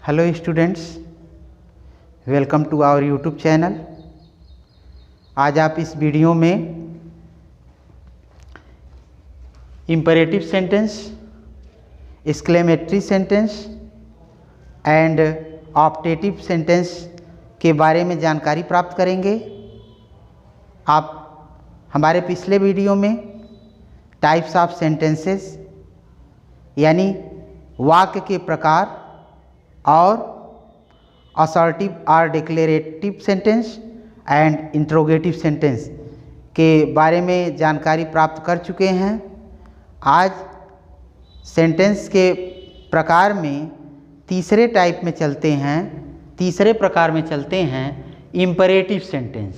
Hello students, welcome to our YouTube channel. आज आप इस वीडियो में imperative sentence, exclamatory sentence and optative sentence के बारे में जानकारी प्राप्त करेंगे। आप हमारे पिछले वीडियो में टाइप्स ऑफ सेंटेंसेस यानी वाक्य के प्रकार और असर्टिव और declarative sentence and interrogative sentence के बारे में जानकारी प्राप्त कर चुके हैं। आज सेंटेंस के प्रकार में तीसरे टाइप में चलते हैं, तीसरे प्रकार में चलते हैं इम्परेटिव सेंटेंस,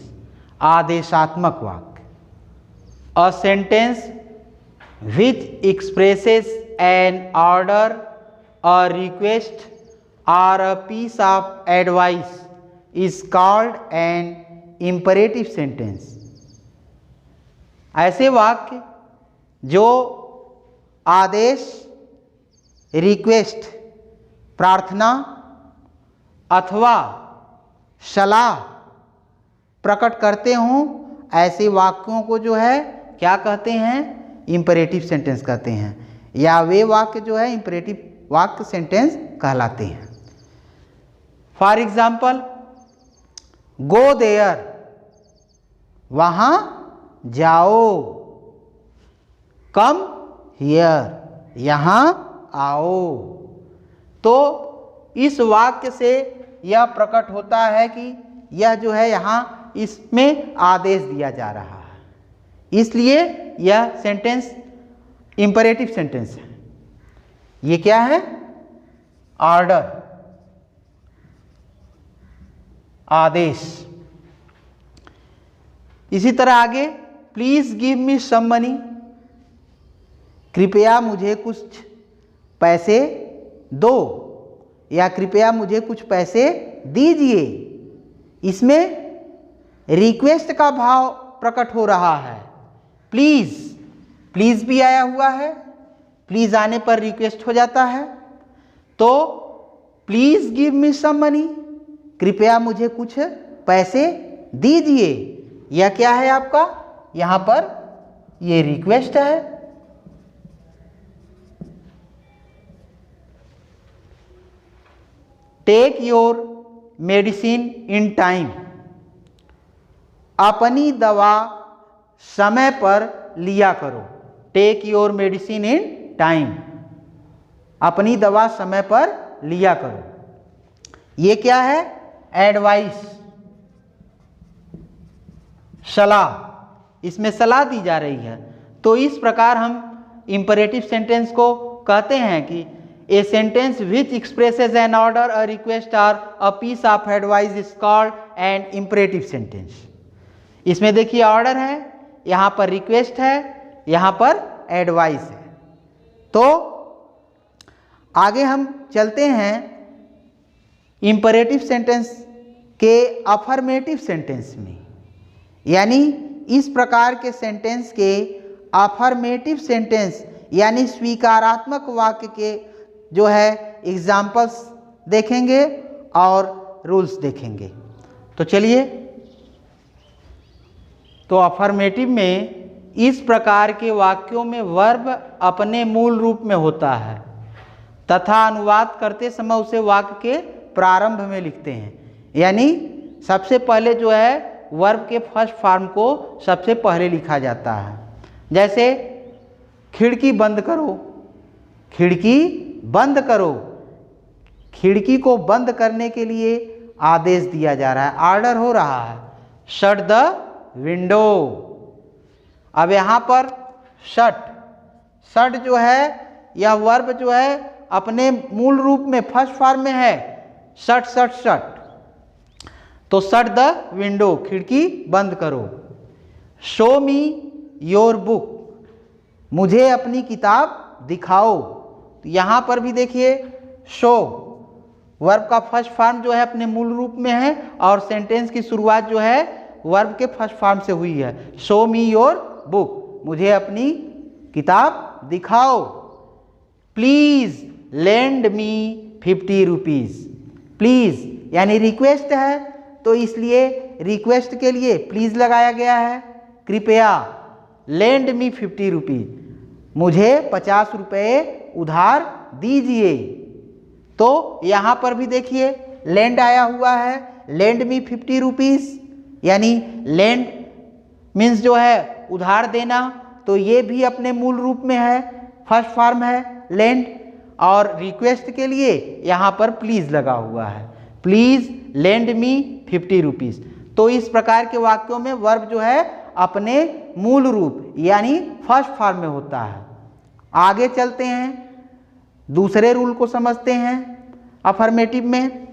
आदेशात्मक वाक्य। A sentence which expresses an order और request or a piece of advice is called an imperative sentence। ऐसे वाक्य जो आदेश, रिक्वेस्ट, प्रार्थना अथवा सलाह प्रकट करते हों, ऐसे वाक्यों को जो है क्या कहते हैं? इम्परेटिव सेंटेंस कहते हैं, या वे वाक्य जो है इम्परेटिव वाक्य सेंटेंस कहलाते हैं। फॉर एग्जाम्पल, गो देयर, वहाँ जाओ। कम हियर, यहाँ आओ। तो इस वाक्य से यह प्रकट होता है कि यह जो है यहाँ इसमें आदेश दिया जा रहा है, इसलिए यह सेंटेंस इम्परेटिव सेंटेंस है। ये क्या है? ऑर्डर, आदेश। इसी तरह आगे, please give me some money, कृपया मुझे कुछ पैसे दो, या कृपया मुझे कुछ पैसे दीजिए। इसमें रिक्वेस्ट का भाव प्रकट हो रहा है। प्लीज, प्लीज भी आया हुआ है, प्लीज आने पर रिक्वेस्ट हो जाता है। तो please give me some money, कृपया मुझे कुछ पैसे दीजिए, यह क्या है आपका? यहां पर ये रिक्वेस्ट है। Take your medicine in time, अपनी दवा समय पर लिया करो। Take your medicine in time, अपनी दवा समय पर लिया करो। ये क्या है? एडवाइस, सलाह। इसमें सलाह दी जा रही है। तो इस प्रकार हम इम्परेटिव सेंटेंस को कहते हैं कि a sentence which expresses an order, a request और a piece of advice is called an imperative sentence. इसमें देखिए ऑर्डर है, यहाँ पर रिक्वेस्ट है, यहाँ पर एडवाइस है। तो आगे हम चलते हैं इम्परेटिव सेंटेंस के अफर्मेटिव सेंटेंस में, यानी इस प्रकार के सेंटेंस के अफर्मेटिव सेंटेंस यानी स्वीकारात्मक वाक्य के जो है एग्जाम्पल्स देखेंगे और रूल्स देखेंगे। तो चलिए, तो अफर्मेटिव में इस प्रकार के वाक्यों में वर्ब अपने मूल रूप में होता है तथा अनुवाद करते समय उसे वाक्य के प्रारंभ में लिखते हैं। यानी सबसे पहले जो है वर्ब के फर्स्ट फॉर्म को सबसे पहले लिखा जाता है। जैसे खिड़की बंद करो, खिड़की बंद करो। खिड़की को बंद करने के लिए आदेश दिया जा रहा है, ऑर्डर हो रहा है। Shut the window. अब यहाँ पर शट, शट जो है यह वर्ब जो है अपने मूल रूप में फर्स्ट फॉर्म में है, शट शट शट। तो शट द विंडो, खिड़की बंद करो। शो मी योर बुक, मुझे अपनी किताब दिखाओ। तो यहाँ पर भी देखिए शो वर्ब का फर्स्ट फॉर्म जो है अपने मूल रूप में है और सेंटेंस की शुरुआत जो है वर्ब के फर्स्ट फॉर्म से हुई है। शो मी योर बुक, मुझे अपनी किताब दिखाओ। Please lend me 50 rupees, please यानी रिक्वेस्ट है, तो इसलिए रिक्वेस्ट के लिए प्लीज़ लगाया गया है। कृपया लेंड मी 50 रुपीज़, मुझे 50 रुपये उधार दीजिए। तो यहाँ पर भी देखिए लेंड आया हुआ है, लेंड मी 50 रुपीज़, यानी लेंड मीन्स जो है उधार देना, तो ये भी अपने मूल रूप में है, फर्स्ट फॉर्म है लेंड। और रिक्वेस्ट के लिए यहाँ पर प्लीज़ लगा हुआ है, प्लीज़ लेंड मी 50 रुपीज़। तो इस प्रकार के वाक्यों में वर्ब जो है अपने मूल रूप यानी फर्स्ट फॉर्म में होता है। आगे चलते हैं, दूसरे रूल को समझते हैं अफर्मेटिव में।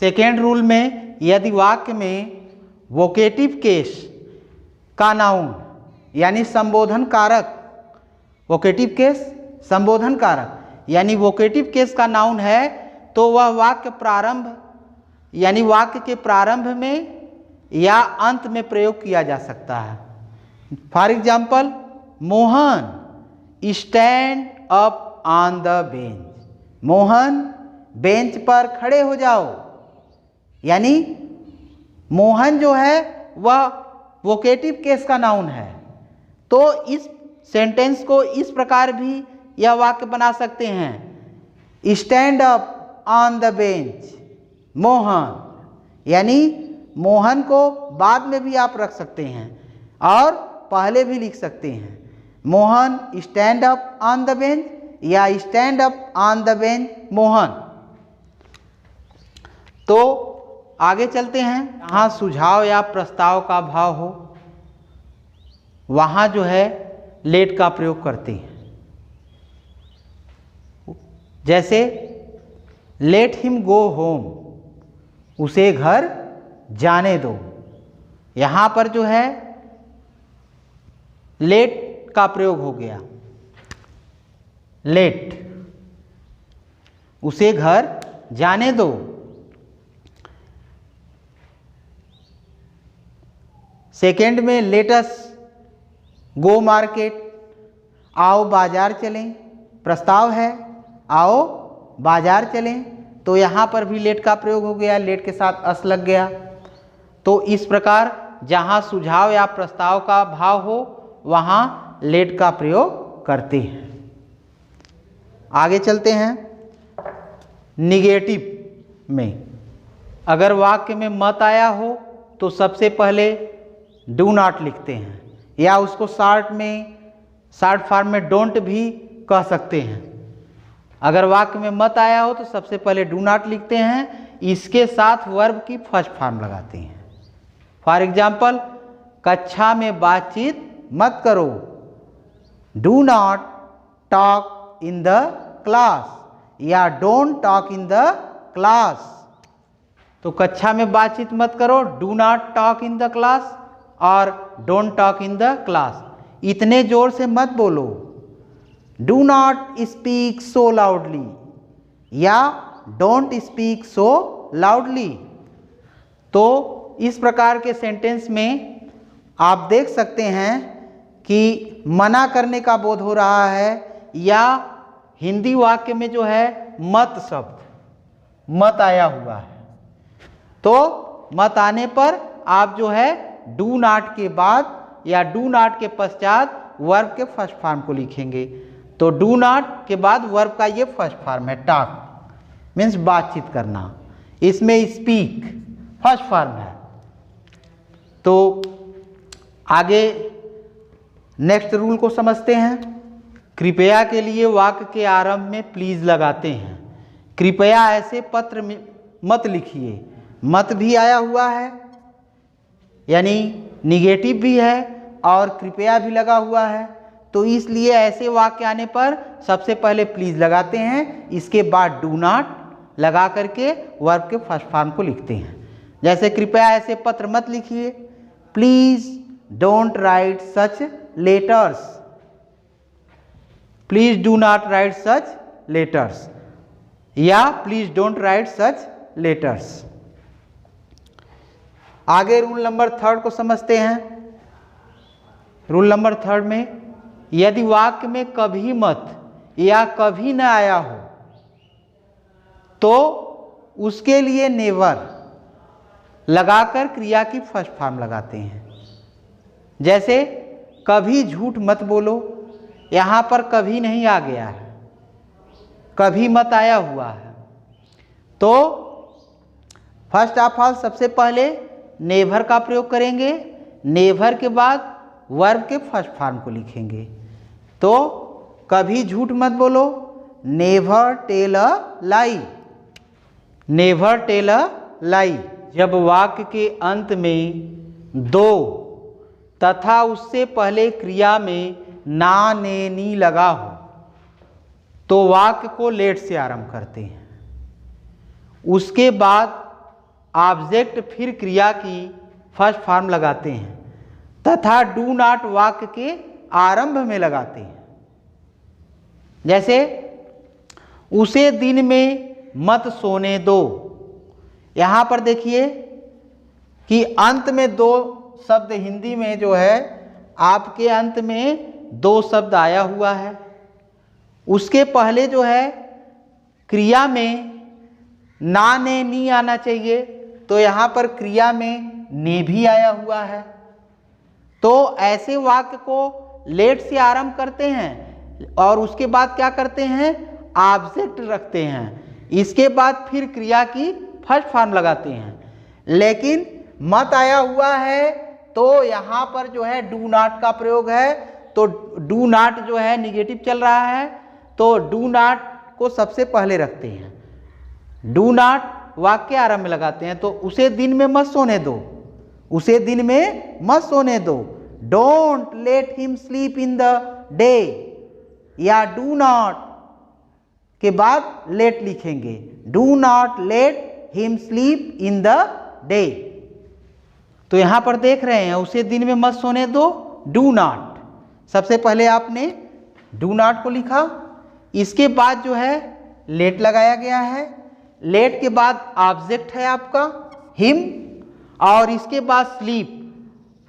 सेकेंड रूल में यदि वाक्य में वोकेटिव केस का नाउन यानी संबोधन कारक, वोकेटिव केस संबोधन कारक यानी वोकेटिव केस का नाउन है, तो वह वाक्य प्रारंभ यानी वाक्य के प्रारंभ में या अंत में प्रयोग किया जा सकता है। For example, Mohan stand up on the bench, Mohan bench पर खड़े हो जाओ, यानी मोहन जो है वह वोकेटिव केस का नाउन है। तो इस सेंटेंस को इस प्रकार भी यह वाक्य बना सकते हैं, stand up on the bench Mohan, यानी मोहन को बाद में भी आप रख सकते हैं और पहले भी लिख सकते हैं, Mohan stand up on the bench या stand up on the bench Mohan. तो आगे चलते हैं, जहाँ सुझाव या प्रस्ताव का भाव हो वहाँ जो है लेट का प्रयोग करते हैं। जैसे लेट हिम गो होम, उसे घर जाने दो, यहाँ पर जो है लेट का प्रयोग हो गया, लेट उसे घर जाने दो। सेकेंड में लेटस गो मार्केट, आओ बाजार चलें, प्रस्ताव है आओ बाजार चलें, तो यहाँ पर भी लेट का प्रयोग हो गया, लेट के साथ अस लग गया। तो इस प्रकार जहाँ सुझाव या प्रस्ताव का भाव हो वहाँ लेट का प्रयोग करते हैं। आगे चलते हैं, निगेटिव में अगर वाक्य में मत आया हो तो सबसे पहले डू नॉट लिखते हैं, या उसको शॉर्ट फॉर्म में डोंट भी कह सकते हैं। अगर वाक्य में मत आया हो तो सबसे पहले डू नॉट लिखते हैं, इसके साथ वर्ब की फर्स्ट फॉर्म लगाते हैं। फॉर एग्जाम्पल, कक्षा में बातचीत मत करो, do not talk in the class, या don't talk in the class. तो कक्षा में बातचीत मत करो, do not talk in the class, और don't talk in the class. इतने जोर से मत बोलो, do not speak so loudly, या डोंट स्पीक सो लाउडली। तो इस प्रकार के सेंटेंस में आप देख सकते हैं कि मना करने का बोध हो रहा है, या हिंदी वाक्य में जो है मत शब्द, मत आया हुआ है। तो मत आने पर आप जो है डू नॉट के बाद या डू नॉट के पश्चात वर्ब के फर्स्ट फॉर्म को लिखेंगे। तो डू नॉट के बाद वर्ब का ये फर्स्ट फॉर्म है, टॉक मीन्स बातचीत करना, इसमें स्पीक फर्स्ट फॉर्म है। तो आगे नेक्स्ट रूल को समझते हैं। कृपया के लिए वाक्य के आरंभ में प्लीज लगाते हैं। कृपया ऐसे पत्र में मत लिखिए, मत भी आया हुआ है यानी निगेटिव भी है और कृपया भी लगा हुआ है, तो इसलिए ऐसे वाक्य आने पर सबसे पहले प्लीज लगाते हैं, इसके बाद डू नॉट लगा करके वर्ब के फर्स्ट फॉर्म को लिखते हैं। जैसे कृपया ऐसे पत्र मत लिखिए, please don't write such letters, please do not write such letters, या please don't write such letters. आगे रूल नंबर 3 को समझते हैं। रूल नंबर 3 में यदि वाक्य में कभी मत या कभी न आया हो तो उसके लिए नेवर लगाकर क्रिया की फर्स्ट फॉर्म लगाते हैं। जैसे कभी झूठ मत बोलो, यहाँ पर कभी नहीं आ गया है, कभी मत आया हुआ है। तो फर्स्ट ऑफ ऑल सबसे पहले नेवर का प्रयोग करेंगे, नेवर के बाद वर्ब के फर्स्ट फॉर्म को लिखेंगे। तो कभी झूठ मत बोलो, never tell a lie, never tell a lie. जब वाक्य के अंत में दो तथा उससे पहले क्रिया में ना ने नी लगा हो तो वाक्य को लेट से आरंभ करते हैं। उसके बाद ऑब्जेक्ट फिर क्रिया की फर्स्ट फॉर्म लगाते हैं तथा डू नॉट वाक्य के आरंभ में लगाते हैं। जैसे उसे दिन में मत सोने दो, यहाँ पर देखिए कि अंत में दो शब्द, हिंदी में जो है आपके अंत में दो शब्द आया हुआ है। उसके पहले जो है क्रिया में ना ने नी आना चाहिए, तो यहाँ पर क्रिया में ने भी आया हुआ है। तो ऐसे वाक्य को लेट से आरंभ करते हैं और उसके बाद क्या करते हैं, ऑब्जेक्ट रखते हैं। इसके बाद फिर क्रिया की फर्स्ट फॉर्म लगाते हैं। लेकिन मत आया हुआ है तो यहाँ पर जो है डू नॉट का प्रयोग है। तो डू नॉट जो है निगेटिव चल रहा है, तो डू नॉट को सबसे पहले रखते हैं। डू नॉट वाक्य आरंभ में लगाते हैं। तो उसे दिन में मत सोने दो, उसे दिन में मत सोने दो। Don't let him sleep in the day, या डू नॉट के बाद लेट लिखेंगे, do not let him sleep in the day. तो यहां पर देख रहे हैं उसे दिन में मत सोने दो, डू नॉट। सबसे पहले आपने डू नॉट को लिखा, इसके बाद जो है लेट लगाया गया है। लेट के बाद ऑब्जेक्ट है आपका हिम, और इसके बाद sleep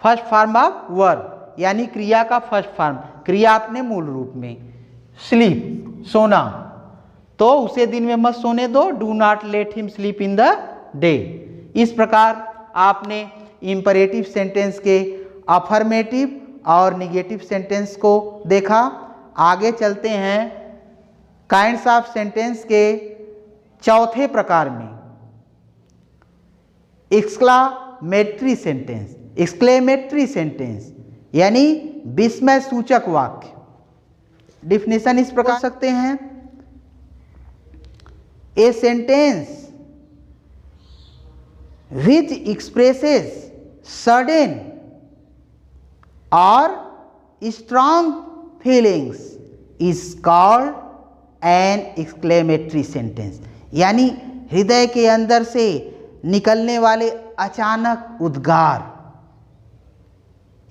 first form of verb, यानी क्रिया का फर्स्ट फॉर्म। क्रिया आपने मूल रूप में स्लीप सोना, तो उसे दिन में मत सोने दो, do not let him sleep in the day. इस प्रकार आपने इंपरेटिव सेंटेंस के अफर्मेटिव और निगेटिव सेंटेंस को देखा। आगे चलते हैं काइंड्स ऑफ सेंटेंस के चौथे प्रकार में, एक्सक्लामेटरी सेंटेंस। एक्सक्लेमेटरी सेंटेंस यानी विस्मय सूचक वाक्य। डिफिनेशन इस प्रकार सकते हैं, a sentence which expresses sudden or strong feelings is called an exclamatory sentence। यानी हृदय के अंदर से निकलने वाले अचानक उद्गार,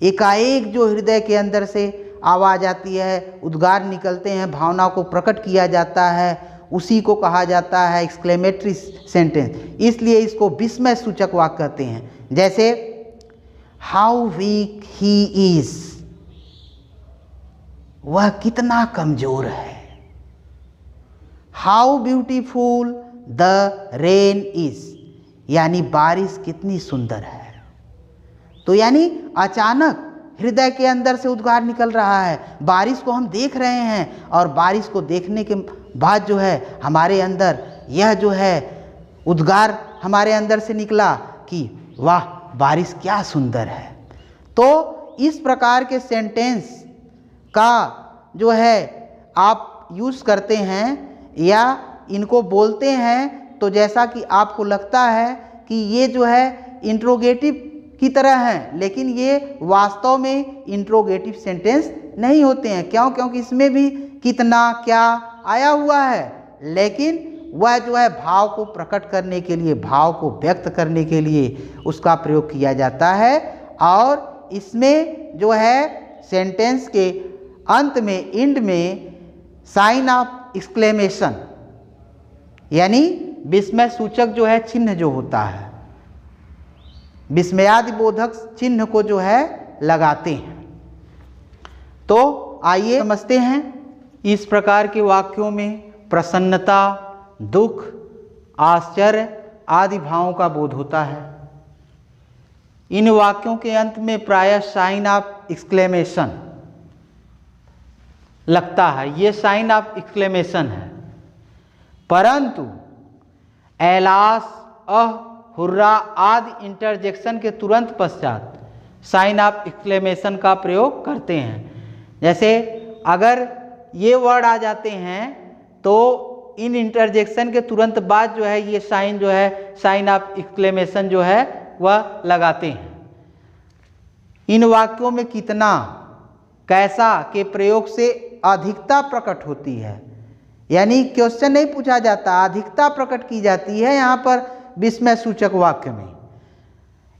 एकाएक जो हृदय के अंदर से आवाज आती है, उद्गार निकलते हैं, भावना को प्रकट किया जाता है, उसी को कहा जाता है एक्सक्लेमेटरी सेंटेंस। इसलिए इसको विस्मय सूचक वाक्य कहते हैं। जैसे हाउ वीक ही इज, वह कितना कमजोर है। How beautiful the rain is, यानी बारिश कितनी सुंदर है। तो यानी अचानक हृदय के अंदर से उद्गार निकल रहा है, बारिश को हम देख रहे हैं और बारिश को देखने के बाद जो है हमारे अंदर यह जो है उद्गार हमारे अंदर से निकला कि वाह बारिश क्या सुंदर है। तो इस प्रकार के सेंटेंस का जो है आप यूज़ करते हैं या इनको बोलते हैं, तो जैसा कि आपको लगता है कि ये जो है इंट्रोगेटिव की तरह हैं, लेकिन ये वास्तव में इंट्रोगेटिव सेंटेंस नहीं होते हैं। क्यों? क्योंकि इसमें भी कितना क्या आया हुआ है, लेकिन वह जो है भाव को प्रकट करने के लिए, भाव को व्यक्त करने के लिए उसका प्रयोग किया जाता है। और इसमें जो है सेंटेंस के अंत में, एंड में साइन ऑफ एक्सक्लेमेशन यानी विस्मय सूचक जो है चिन्ह जो होता है, विस्मयादि बोधक चिन्ह को जो है लगाते हैं। तो आइए समझते हैं इस प्रकार के वाक्यों में प्रसन्नता, दुख आश्चर्य आदि भावों का बोध होता है। इन वाक्यों के अंत में प्रायः साइन ऑफ एक्सक्लेमेशन लगता है, ये साइन ऑफ एक्सक्लेमेशन है, परंतु एलास, अह, हुर्रा आदि इंटरजेक्शन के तुरंत पश्चात साइन ऑफ एक्सक्लेमेशन का प्रयोग करते हैं। जैसे अगर ये वर्ड आ जाते हैं तो इन इंटरजेक्शन के तुरंत बाद जो है ये साइन जो है साइन ऑफ एक्सक्लेमेशन जो है वह लगाते हैं। इन वाक्यों में कितना, कैसा के प्रयोग से अधिकता प्रकट होती है, यानी क्वेश्चन नहीं पूछा जाता, अधिकता प्रकट की जाती है यहाँ पर विस्मय सूचक वाक्य में।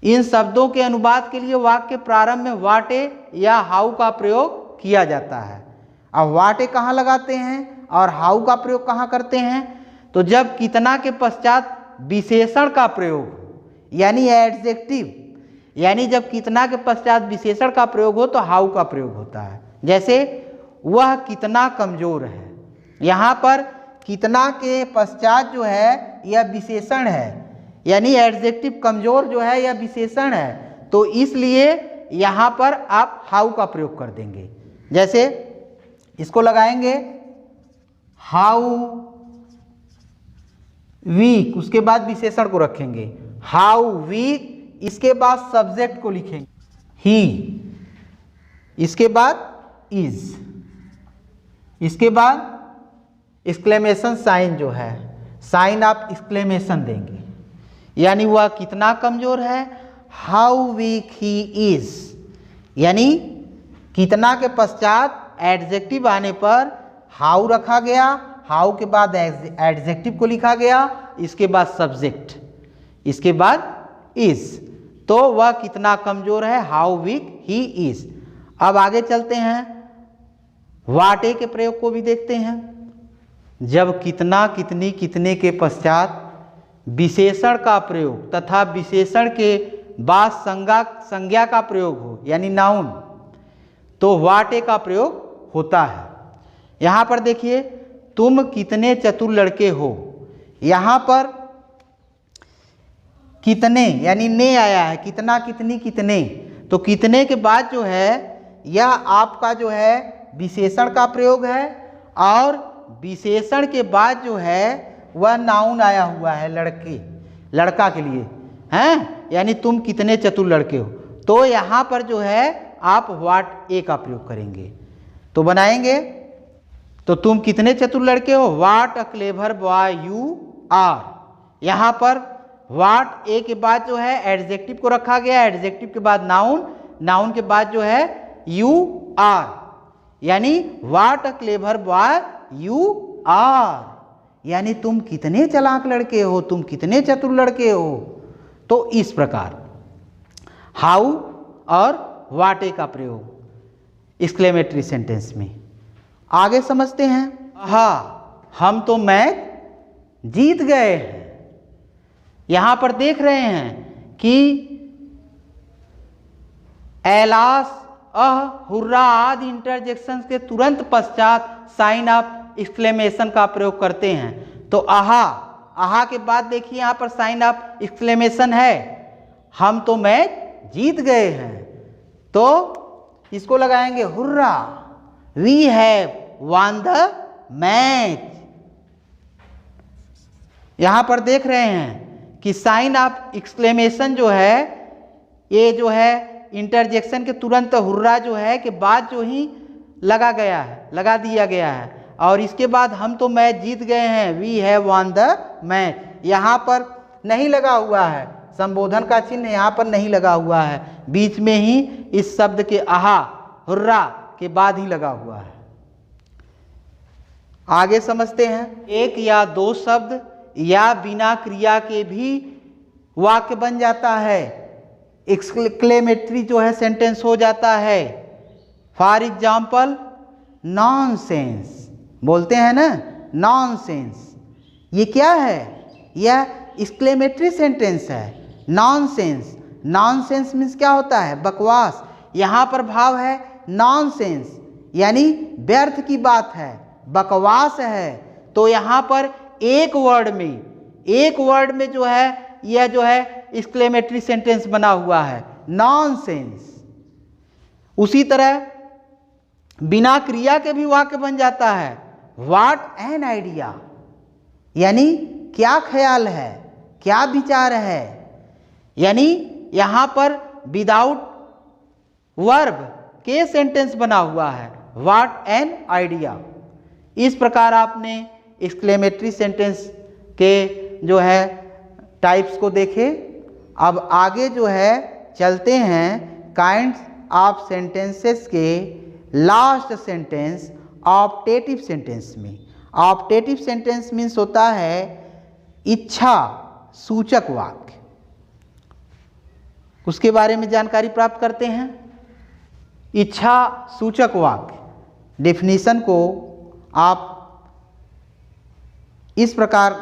इन शब्दों के अनुवाद के लिए वाक्य प्रारंभ में वाटे या हाउ का प्रयोग किया जाता है। अब वाटे कहाँ लगाते हैं और हाउ का प्रयोग कहाँ करते हैं? तो जब कितना के पश्चात विशेषण का प्रयोग यानी एडजेक्टिव, यानी जब कितना के पश्चात विशेषण का प्रयोग हो तो हाउ का प्रयोग होता है। जैसे वह कितना कमजोर है, यहाँ पर कितना के पश्चात जो है यह विशेषण है, यानी एडजेक्टिव कमजोर जो है यह विशेषण है, तो इसलिए यहाँ पर आप हाउ का प्रयोग कर देंगे। जैसे इसको लगाएंगे हाउ वीक, उसके बाद विशेषण को रखेंगे हाउ वीक, इसके बाद सब्जेक्ट को लिखेंगे ही, इसके बाद इज, इसके बाद एक्सक्लेमेशन साइन जो है साइन ऑफ एक्सक्लेमेशन देंगे, यानी वह कितना कमजोर है, हाउ वीक ही इज, यानी कितना के पश्चात एडजेक्टिव आने पर हाउ रखा गया, हाउ के बाद एडजेक्टिव को लिखा गया, इसके बाद सब्जेक्ट, इसके बाद इज, तो वह कितना कमजोर है, हाउ वीक ही इज। अब आगे चलते हैं, वाटे के प्रयोग को भी देखते हैं। जब कितना, कितनी, कितने के पश्चात विशेषण का प्रयोग तथा विशेषण के बाद संज्ञा का प्रयोग हो, यानी नाउन, तो वाटे का प्रयोग होता है। यहाँ पर देखिए, तुम कितने चतुर लड़के हो, यहाँ पर कितने यानी ने आया है, कितना, कितनी, कितने, तो कितने के बाद जो है यह आपका जो है विशेषण का प्रयोग है, और विशेषण के बाद जो है वह नाउन आया हुआ है लड़के, लड़का के लिए हैं, यानी तुम कितने चतुर लड़के हो, तो यहाँ पर जो है आप वाट ए का प्रयोग करेंगे। तो बनाएंगे, तो तुम कितने चतुर लड़के हो, what a clever boy you are. यहाँ पर वाट ए के बाद जो है एडजेक्टिव को रखा गया, एडजेक्टिव के बाद नाउन, नाउन के बाद जो है यू आर, यानी what a clever boy you are, यानी तुम कितने चालाक लड़के हो, तुम कितने चतुर लड़के हो। तो इस प्रकार हाउ और वाटे का प्रयोग एक्सक्लेमेटरी सेंटेंस में। आगे समझते हैं, हाँ हम तो मैच जीत गए हैं। यहां पर देख रहे हैं कि एलास, अह, हुर्रा आदि इंटरजेक्शन के तुरंत पश्चात साइन ऑफ एक्सक्लेमेशन का प्रयोग करते हैं। तो आहा, आहा के बाद देखिए यहाँ पर साइन ऑफ एक्सक्लेमेशन है, हम तो मैच जीत गए हैं, तो इसको लगाएंगे hurrah, we have won the match. यहां पर देख रहे हैं कि साइन ऑफ एक्सक्लेमेशन जो है ये जो है इंटरजेक्शन के तुरंत हुर्रा जो है के बाद जो ही लगा गया है, लगा दिया गया है, और इसके बाद हम तो मैच जीत गए हैं, we have won the match. यहाँ पर नहीं लगा हुआ है, संबोधन का चिन्ह यहाँ पर नहीं लगा हुआ है, बीच में ही इस शब्द के आहा, हुर्रा के बाद ही लगा हुआ है। आगे समझते हैं, एक या दो शब्द या बिना क्रिया के भी वाक्य बन जाता है, एक्सक्लेमेटरी जो है सेंटेंस हो जाता है। फॉर एग्जाम्पल नॉनसेंस बोलते हैं ना, नॉनसेंस, ये क्या है, यह एक्सक्लेमेटरी सेंटेंस है। नॉनसेंस, नॉनसेंस मीन्स क्या होता है, बकवास। यहाँ पर भाव है नॉनसेंस, यानी व्यर्थ की बात है, बकवास है। तो यहाँ पर एक वर्ड में एक वर्ड में जो है यह जो है एक्सक्लेमेटरी सेंटेंस बना हुआ है, नॉनसेंस। उसी तरह बिना क्रिया के भी वाक्य बन जाता है, व्हाट एन आइडिया, यानी क्या ख्याल है, क्या विचार है। यानी यहाँ पर विदाउट वर्ब के सेंटेंस बना हुआ है, व्हाट एन आइडिया। इस प्रकार आपने एक्सक्लेमेटरी सेंटेंस के जो है टाइप्स को देखे। अब आगे जो है चलते हैं काइंड्स ऑफ सेंटेंसेस के लास्ट सेंटेंस, ऑप्टेटिव सेंटेंस में। ऑप्टेटिव सेंटेंस मीन्स होता है इच्छा सूचक वाक्य। उसके बारे में जानकारी प्राप्त करते हैं। इच्छा सूचक वाक्य डेफिनेशन को आप इस प्रकार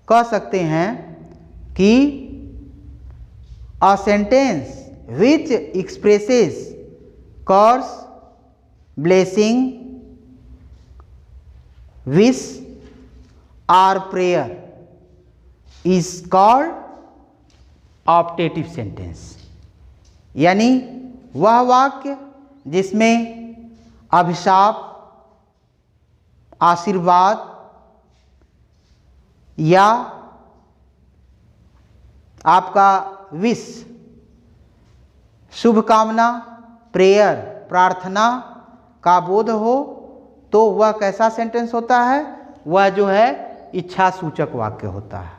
कह सकते हैं कि a sentence which expresses curse, blessing, wish और prayer is called optative sentence. यानी वह वाक्य जिसमें अभिशाप, आशीर्वाद या आपका विश, शुभकामना, प्रेयर, प्रार्थना का बोध हो, तो वह कैसा सेंटेंस होता है? वह जो है इच्छा सूचक वाक्य होता है।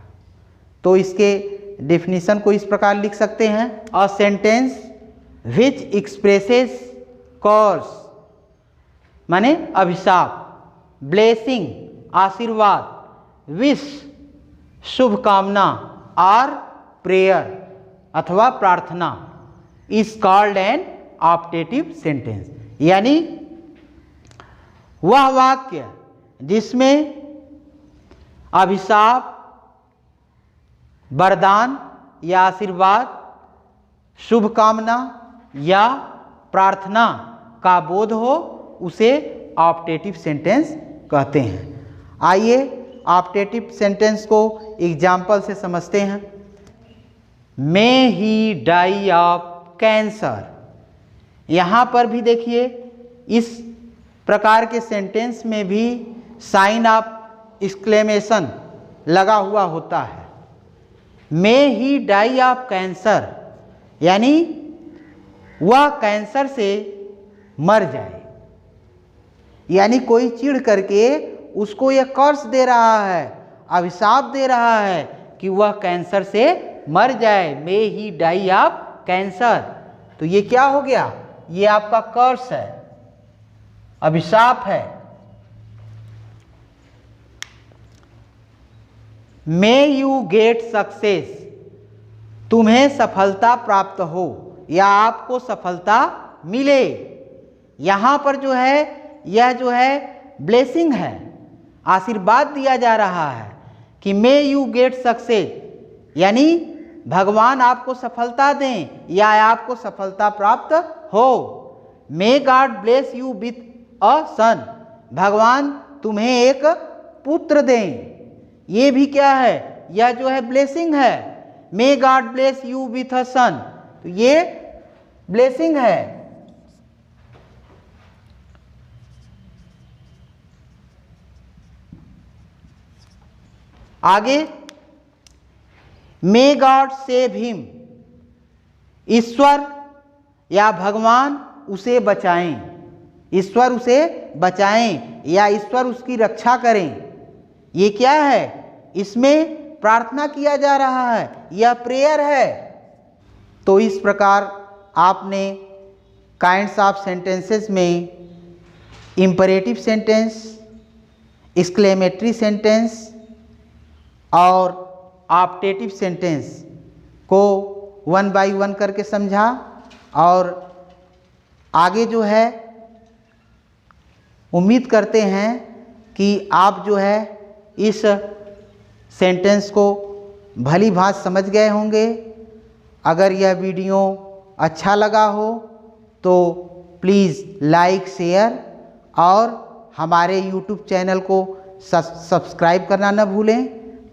तो इसके डेफिनेशन को इस प्रकार लिख सकते हैं, अ सेंटेंस विच एक्सप्रेसेस कर्स माने अभिशाप, ब्लेसिंग आशीर्वाद, विश शुभकामना और प्रेयर अथवा प्रार्थना is called N optative sentence. यानी वह वाक्य जिसमें अभिशाप, वरदान या आशीर्वाद, शुभकामना या प्रार्थना का बोध हो, उसे ऑप्टेटिव सेंटेंस कहते हैं। आइए ऑप्टेटिव सेंटेंस को एग्जाम्पल से समझते हैं। मे ही डाई ऑफ कैंसर। यहाँ पर भी देखिए इस प्रकार के सेंटेंस में भी साइन ऑफ एक्सक्लेमेशन लगा हुआ होता है। मे ही डाई ऑफ कैंसर यानी वह कैंसर से मर जाए। यानी कोई चिढ़ करके उसको यह कर्स दे रहा है, अभिशाप दे रहा है कि वह कैंसर से मर जाए। मे ही डाई ऑफ कैंसर, तो ये क्या हो गया? ये आपका कर्स है, अभिशाप है। मे यू गेट सक्सेस, तुम्हें सफलता प्राप्त हो या आपको सफलता मिले। यहाँ पर जो है यह जो है ब्लेसिंग है, आशीर्वाद दिया जा रहा है कि मे यू गेट सक्सेस, यानी भगवान आपको सफलता दें या आपको सफलता प्राप्त हो। May God bless you with a son, भगवान तुम्हें एक पुत्र दें। ये भी क्या है? यह जो है ब्लेसिंग है। May God bless you with a son, तो ये ब्लेसिंग है। आगे मे गॉड सेव हिम, ईश्वर या भगवान उसे बचाएं, ईश्वर उसे बचाएं या ईश्वर उसकी रक्षा करें। ये क्या है? इसमें प्रार्थना किया जा रहा है, यह प्रेयर है। तो इस प्रकार आपने काइंड्स ऑफ सेंटेंसेस में इंपरेटिव सेंटेंस, एक्सक्लेमेटरी सेंटेंस और ऑप्टेटिव सेंटेंस को 1 बाय 1 करके समझा। और आगे जो है उम्मीद करते हैं कि आप जो है इस सेंटेंस को भली भांति समझ गए होंगे। अगर यह वीडियो अच्छा लगा हो तो प्लीज़ लाइक, शेयर और हमारे YouTube चैनल को सब्सक्राइब करना न भूलें,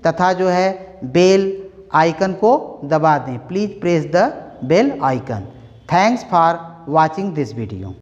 तथा जो है बेल आइकन को दबा दें। Please press the bell icon. Thanks for watching this video.